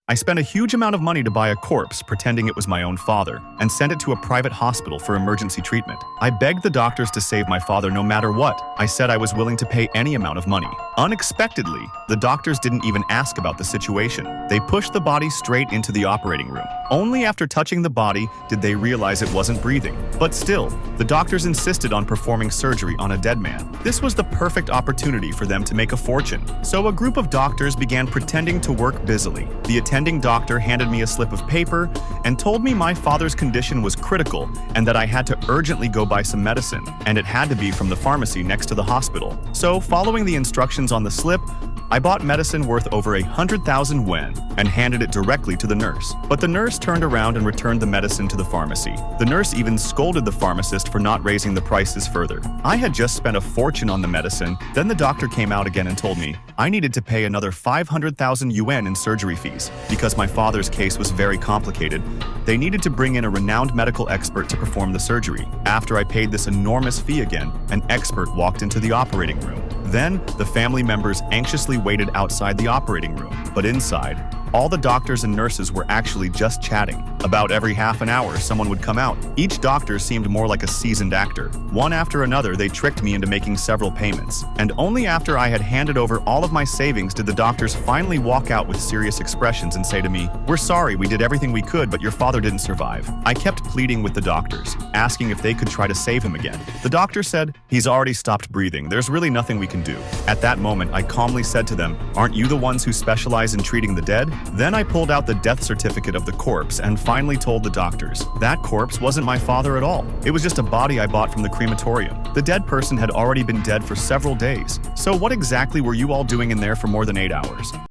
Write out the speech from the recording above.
I spent a huge amount of money to buy a corpse, pretending it was my own father, and sent it to a private hospital for emergency treatment. I begged the doctors to save my father no matter what. I said I was willing to pay any amount of money. Unexpectedly, the doctors didn't even ask about the situation. They pushed the body straight into the operating room. Only after touching the body did they realize it wasn't breathing. But still, the doctors insisted on performing surgery on a dead man. This was the perfect opportunity for them to make a fortune. So a group of doctors began pretending to work busily. The attending doctor handed me a slip of paper and told me my father's condition was critical and that I had to urgently go buy some medicine, and it had to be from the pharmacy next to the hospital. So, following the instructions on the slip, I bought medicine worth over 100,000 yuan and handed it directly to the nurse. But the nurse turned around and returned the medicine to the pharmacy. The nurse even scolded the pharmacist for not raising the prices further. I had just spent a fortune on the medicine. Then the doctor came out again and told me I needed to pay another 500,000 yuan in surgery fees. Because my father's case was very complicated, they needed to bring in a renowned medical expert to perform the surgery. After I paid this enormous fee again, an expert walked into the operating room. Then, the family members anxiously waited outside the operating room. But inside, all the doctors and nurses were actually just chatting. About every half an hour, someone would come out. Each doctor seemed more like a seasoned actor. One after another, they tricked me into making several payments. And only after I had handed over all of my savings did the doctors finally walk out with serious expressions and say to me, "We're sorry, we did everything we could, but your father didn't survive." I kept pleading with the doctors, asking if they could try to save him again. The doctor said, "He's already stopped breathing. There's really nothing we can do." At that moment, I calmly said to them, "Aren't you the ones who specialize in treating the dead?" Then I pulled out the death certificate of the corpse and finally told the doctors, that corpse wasn't my father at all. It was just a body I bought from the crematorium. The dead person had already been dead for several days. So what exactly were you all doing in there for more than 8 hours?